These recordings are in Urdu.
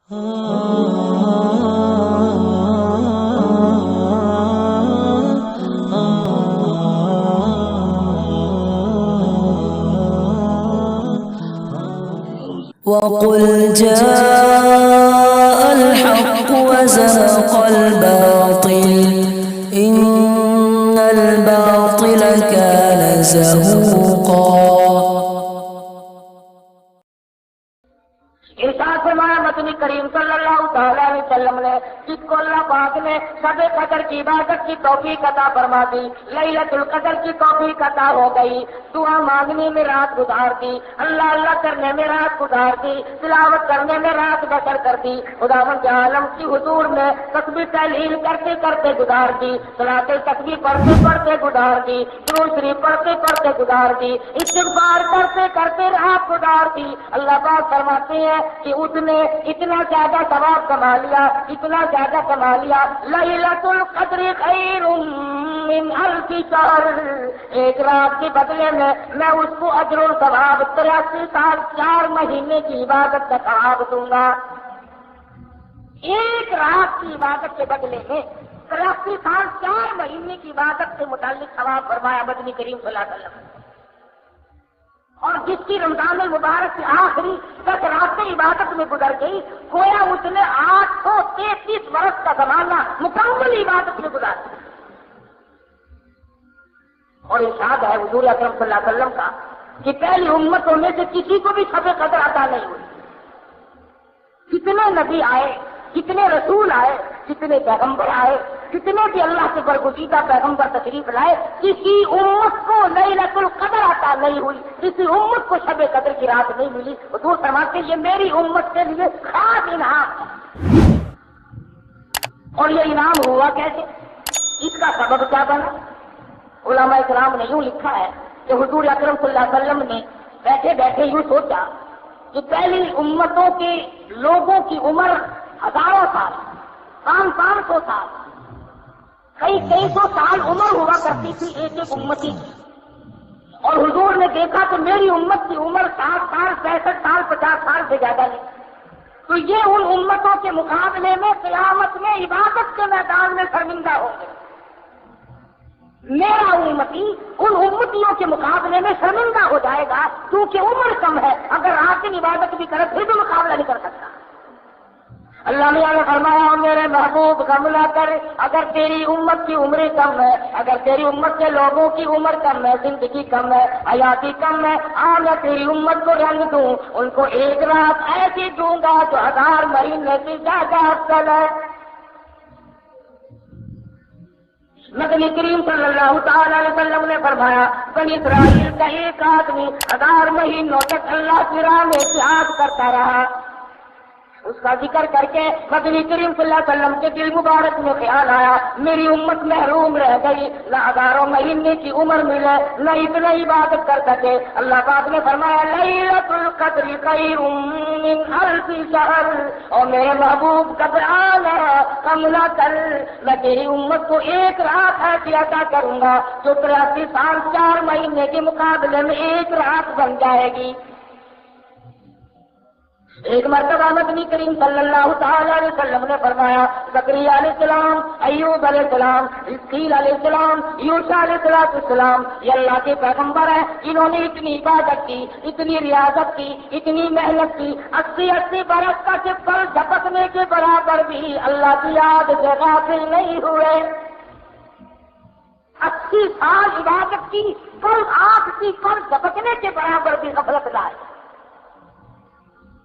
وقل جاء الحق وزهق الباطل إن الباطل كان زهوقا۔ ارشاد فرمایا مدنی کریم صلی اللہ تعالی علیہ وسلم نے جس کو اللہ پاک نے شب قدر کی عبادت کی توفیق عطا فرما دی، لیلۃ القدر کی توفیق عطا ہو گئی، دعا مانگنے میں رات گزار دی، اللہ اللہ کرنے میں رات گزار دی، تلاوت کرنے میں رات بسر کر دی، خداوند عالم کی حضور میں تسبیح تحلیل کرتے کرتے گزار دی، صلاۃ تسبیح پڑھتے پڑھتے گزار دی، درود شریف پڑھتے پڑھتے گزار دی، استغفار کرتے کرتے رات گزار دی۔ اللہ پاک فرماتے ہیں کہ اس نے اتنا زیادہ ثواب کما لیا، اتنا زیادہ کما لیا، لیلۃ القدر خیر من الف شہر، ایک رات کے بدلے میں اس کو اجر و ثواب 83 سال 4 مہینے کی عبادت کا ثواب دوں گا۔ ایک رات کی عبادت کے بدلے میں 83 سال 4 مہینے کی عبادت سے متعلق ثواب فرمایا مدنی کریم صلی اللہ علیہ وسلم۔ اور جس کی رمضان المبارک کی آخری 10 راتیں عبادت میں گزر گئی، گویا اس نے 833 برس کا زمانہ مکمل عبادت میں گزار دیا۔ اور ارشاد ہے حضور اکرم صلی اللہ علیہ وسلم کا کہ پہلی امتوں میں سے کسی کو بھی شب قدر عطا نہیں ہوئی۔ کتنے نبی آئے، کتنے رسول آئے، کتنے پیغمبر آئے، کتنے بھی اللہ کے برگزیدہ پیغمبر تشریف لائے، کسی امت کو لیلۃ القدر عطا نہیں ہوئی، کسی امت کو شب قدر کی رات نہیں ملی۔ حضور فرماتے ہیں یہ میری امت کے لیے خاص انعام ہے۔ اور یہ انعام ہوا کیسے؟ اس کا سبب کیا بنا؟ علماء اکرام نے یوں لکھا ہے کہ حضور اکرم صلی اللہ علیہ وسلم نے بیٹھے بیٹھے یوں سوچا کہ پہلی امتوں کے لوگوں کی عمر ہزاروں سال، 500 سال، کئی سو سال عمر ہوا کرتی تھی ایک ایک امتی کی، اور حضور نے دیکھا کہ میری امت کی عمر 60 سال، 65 سال، 50 سال سے زیادہ نہیں، تو یہ ان امتوں کے مقابلے میں قیامت میں عبادت کے میدان میں شرمندہ ہوں گے۔ میرا امتی ان امتیوں کے مقابلے میں شرمندہ ہو جائے گا کیونکہ عمر کم ہے، اگر رات دن عبادت بھی کرے پھر بھی مقابلہ نہیں کر سکتا۔ اللہ میاں نے فرمایا میرے محبوب غم نہ کر، اگر تیری امت کی عمر کم ہے، اگر تیری امت کے لوگوں کی عمر کم ہے، زندگی کم ہے، حیاتی کم ہے، میں تیری امت کو رنگ دوں، ان کو ایک رات ایسی دوں گا جو 1000 مہینے سے زیادہ افضل ہے۔ نبی کریم صلی اللہ تعالی علیہ وسلم نے فرمایا بنی اسرائیل کا ایک آدمی 1000 مہینوں تک اللہ کی راہ میں جہاد کرتا رہا، اس کا ذکر کر کے نبی کریم صلی اللہ علیہ وسلم کے دل مبارک میں خیال آیا میری امت محروم رہ گئی، نہ 1000 مہینے کی عمر ملے، نہ اتنا عبادت کر سکے۔ اللہ پاک نے فرمایا لیلۃ القدر خیر من الف شہر، اور میرے محبوب گھبرانا غم نہ کر، میں تیری امت کو ایک رات ایسی عطا کروں گا جو 83 سال 4 مہینے کے مقابلے میں ایک رات بن جائے گی۔ ایک مرتبہ مدنی کریم صلی اللہ تعالی علیہ وسلم نے فرمایا زکریا علیہ السلام، ایوب علیہ السلام، اسماعیل علیہ السلام، یوشع علیہ السلام یہ اللہ کے پیغمبر ہیں، انہوں نے اتنی عبادت کی، اتنی ریاضت کی، اتنی محنت کی، 80 برس کا چپل جھپکنے کے برابر بھی اللہ کی یاد سے غافل نہیں ہوئے۔ 80 سال عبادت کی، پر آنکھ کی پر جھپکنے کے برابر بھی غفلت لائے۔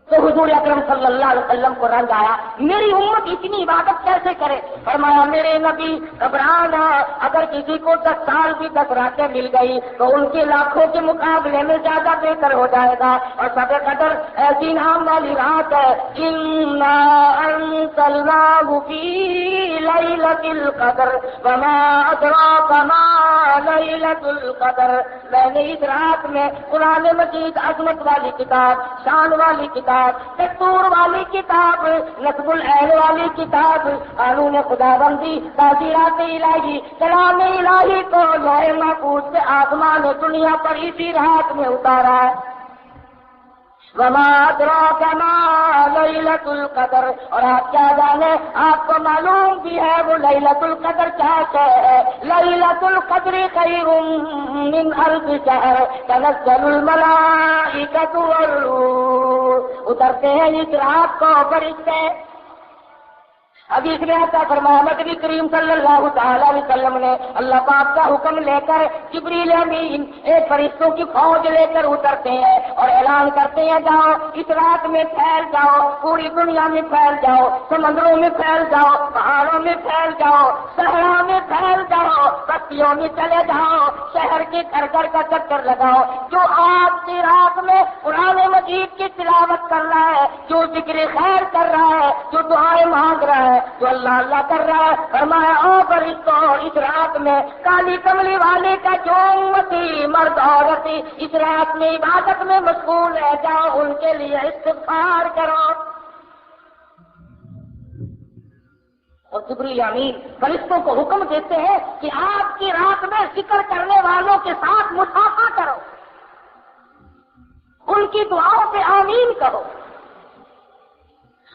تو حضور اکرم صلی اللہ علیہ وسلم کو رنگ آیا میری امت اتنی عبادت کیسے کرے؟ فرمایا میرے نبی گھبرانا، اگر کسی کو 10 سال کی 10 راتیں مل گئی تو ان کے لاکھوں کے مقابلے میں زیادہ بہتر ہو جائے گا۔ اور شب قدر ایسی نام والی رات ہے انا انزلناہ فی لیلۃ القدر وما ادراک ما لیلۃ القدر، میں نے اس رات میں قرآن مجید عظمت والی کتاب، شان والی کتاب، دستور والی کتاب، نصب العین والی کتاب، قانون خدا بندی، تعزیرات الہی، کلام الہی کو لوح محفوظ سے آسمان دنیا پر اسی رات میں اتارا ہے۔ وما ادراک ما لیلۃ القدر، اور آپ کیا جانے، آپ کو معلوم بھی ہے وہ لیلۃ القدر کیا ہے۔ لیلۃ القدر خیر من الف شہر تنزل الملائکۃ والروح، اترتے ہیں اس رات کو فرشتے۔ حدیث میں آتا فرمایا نبی کریم صلی اللہ تعالی علیہ وسلم نے اللہ پاک کا حکم لے کر جبریل امین ایک فرشتوں کی فوج لے کر اترتے ہیں اور اعلان کرتے ہیں جاؤ اس رات میں پھیل جاؤ، پوری دنیا میں پھیل جاؤ، سمندروں میں پھیل جاؤ، پہاڑوں میں پھیل جاؤ، صحرا میں پھیل جاؤ، بستیوں میں چلے جاؤ، شہر کے گھر گھر کا چکر لگاؤ۔ جو آج کی رات میں قرآن مجید کی تلاوت کر رہا ہے، جو ذکر خیر کر رہا ہے، جو دعائیں مانگ رہا ہے، جو اللہ اللہ کر رہا ہے، فرمایا او فرشتوں اس رات میں کالی کملی والے کا جو امتی مرد عورت اس رات میں عبادت میں مشغول ہے، جاؤ ان کے لیے استغفار کرو۔ اور جبریل امین فرشتوں کو حکم دیتے ہیں کہ آپ کی رات میں ذکر کرنے والوں کے ساتھ مصافحہ کرو، ان کی دعاؤں پہ آمین کہو۔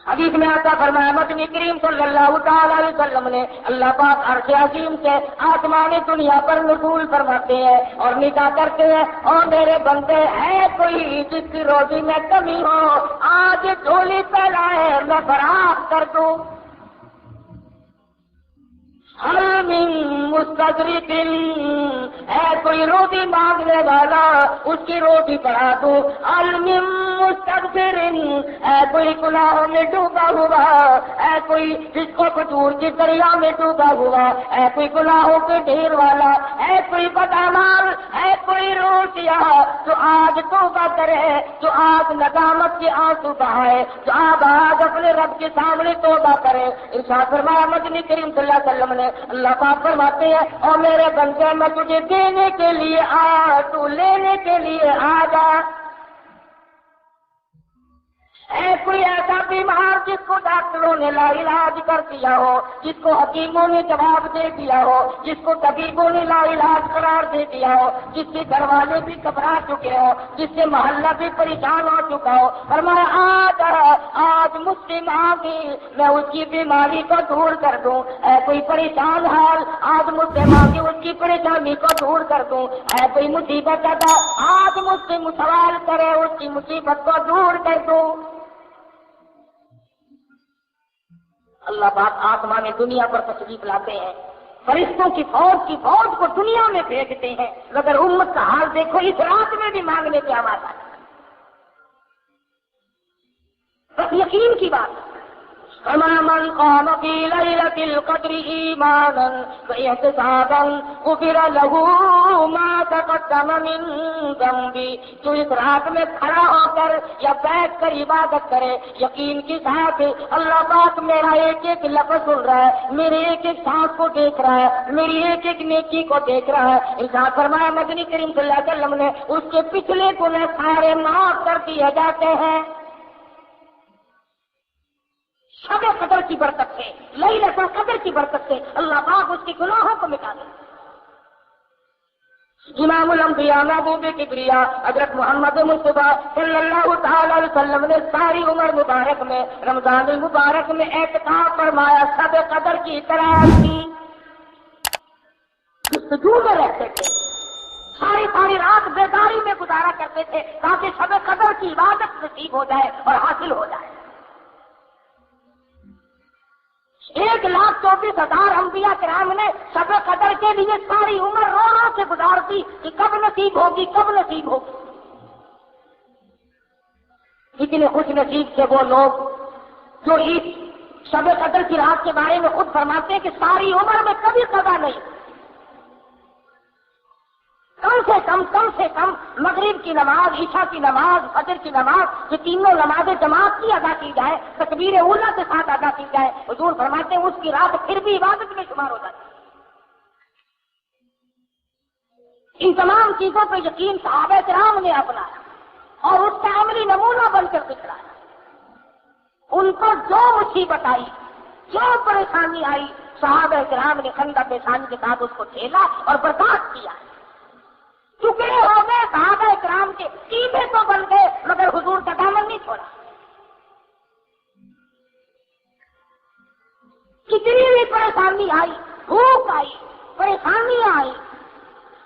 حدیث میں آتا فرمایا نبی کریم صلی اللہ تعالی علیہ وسلم نے اللہ پاک عرش عظیم سے آسمان دنیا پر نزول فرماتے ہیں اور ندا کرتے ہیں، اور میرے بندے ہے کوئی جس کی روزی میں کمی ہو، آج جھولی پھیلائے میں فراخ کر دوں۔ حل من مستدرک، ہے کوئی روٹی مانگنے والا اس کی روٹی بڑھا دوں۔ حل من مستغفر، ہے کوئی گناہوں میں ڈوبا ہوا، ہے کوئی جس کو کھجور کے دریا میں ڈوبا ہوا، ہے کوئی گناہوں کے ڈھیر والا، ہے کوئی بدعمال، ہے کوئی روٹیا جو آج توبہ کرے، جو آج ندامت کے آنسو بہائے، جو آج اپنے رب کے سامنے توبہ کرے۔ ارشاد فرمایا مدنی کریم صلی اللہ علیہ وسلم نے اللہ پاک فرماتے ہیں اور میرے بندے میں تجھے دینے کے لیے آ، تو لینے کے لیے آ جا۔ ہے کوئی ایسا بیمار جس کو ڈاکٹروں نے لا علاج کر دیا ہو، جس کو حکیموں نے جواب دے دیا ہو، جس کو طبیبوں نے لا علاج قرار دے دیا ہو، جس کے گھر والے بھی گھبرا چکے ہو، جس سے محلہ بھی پریشان ہو چکا ہو، فرمایا آج مجھ سے مانگی میں اس کی بیماری کو دور کر دوں۔ ہے کوئی پریشان حال آج مجھ سے مانگی اس کی پریشانی کو دور کر دوں۔ ہے کوئی مصیبت ادا آج مجھ سے سوال کرے اس کی مصیبت کو دور کر دوں۔ اللہ پاک آسمان دنیا پر تشریف لاتے ہیں، فرشتوں کی فوج کو دنیا میں بھیجتے ہیں، مگر امت کا حال دیکھو اس رات میں بھی مانگنے کی آواز آتی ہے۔ بس یقین کی بات ہے، من قام في ليلة القدر إيمانا واحتسابا غفر له ما تقدم من ذنبه، جو اس رات میں کھڑا ہو کر یا بیٹھ کر عبادت کرے یقین کے ساتھ اللہ پاک میرا ایک ایک لفظ سن رہا ہے، میرے ایک ایک سانس کو دیکھ رہا ہے، میری ایک ایک نیکی کو دیکھ رہا ہے۔ ارشاد فرمایا مدنی کریم صلی اللہ علیہ وسلم نے اس کے پچھلے گناہ سارے معاف کر دیے جاتے ہیں۔ شب قدر کی برکت سے، لیلۃ القدر کی برکت سے اللہ پاک اس کے گناہوں کو مٹا دے۔ امام الانبیاء محبوب کبریا حضرت محمد مصطفیٰ صلی اللہ تعالی علیہ وسلم نے ساری عمر مبارک میں رمضان المبارک میں اعتکاف فرمایا، شب قدر کی طرح کی جستجو میں رہتے تھے، ساری رات بیداری میں گزارا کرتے تھے تاکہ شب قدر کی عبادت نصیب ہو جائے اور حاصل ہو جائے۔ 1,24,000 انبیاء کرام نے شب قدر کے لیے ساری عمر رو رو سے گزار دی کہ کب نصیب ہوگی، کب نصیب ہوگی۔ اتنے خوش نصیب تھے وہ لوگ جو اس شب قدر کی رات کے بارے میں خود فرماتے ہیں کہ ساری عمر میں کبھی قضا نہیں، کم سے کم مغرب کی نماز، عشاء کی نماز، فجر کی نماز، یہ تینوں نمازیں جماعت کی ادا کی جائے، تکبیر اولیٰ کے ساتھ ادا کی جائے، حضور فرماتے ہیں اس کی رات پھر بھی عبادت میں شمار ہو جاتی ہے۔ ان تمام چیزوں پر یقین صحابہ کرام نے اپنایا اور اس کا عملی نمونہ بن کر دکھلایا۔ ان پر جو مصیبت آئی، جو پریشانی آئی، صحابہ کرام نے خندق پیشانی کے ساتھ اس کو جھیلا اور برداشت کیا۔ ٹکڑے ہو گئے صحابہ کرام کے، قیمے تو بن گئے مگر حضور کا دامن نہیں چھوڑا۔ کتنی بھی پریشانی آئی، بھوک آئی، پریشانیاں آئی،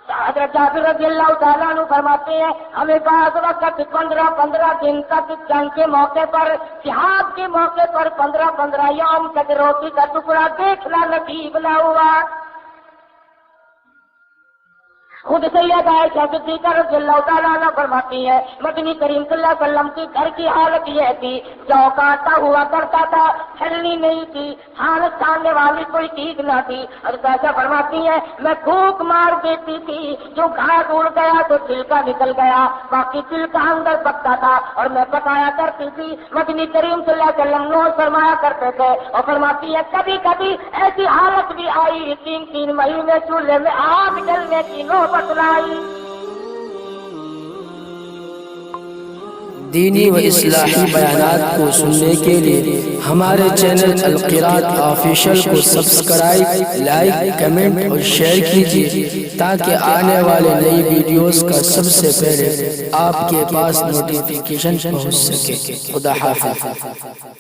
حضرت جابر رضی اللہ تعالیٰ عنہ فرماتے ہیں ہمیں بعض وقت 15 دن تک جنگ کے موقع پر، جہاد کے موقع پر 15 یوم تک روٹی کا ٹکڑا دیکھنا نصیب نہ ہوا۔ خود سیدہ عائشہ صدیقہ رضی اللہ تعالیٰ عنہ فرماتی ہے مدنی کریم صلی اللہ علیہ وسلم کی گھر کی حالت یہ تھی، جو کاٹا ہوا کرتا تھا، چھلنی نہیں تھی، حالت چھاننے والی کوئی چیز نہ تھی۔ حضرت عائشہ فرماتی ہے میں پھونک مار دیتی تھی، جو گھاس اڑ گیا تو چھلکا نکل گیا، باقی چھلکا اندر پکتا تھا اور میں پکایا کرتی تھی۔ مدنی کریم صلی اللہ علیہ وسلم نوش فرمایا کرتے تھے اور فرماتی ہے کبھی کبھی ایسی حالت بھی آئی 3 مہینے چولہے میں آگ جلنے کی نوبت لائی۔ دینی و اصلاحی بیانات کو سننے کے لیے ہمارے چینل القراءت آفیشل کو سبسکرائب، لائک، کمنٹ اور شیئر کیجیے تاکہ آنے والے نئی ویڈیوز کا سب سے پہلے آپ کے پاس نوٹیفیکیشن پہنچ سکے۔ خدا حافظ۔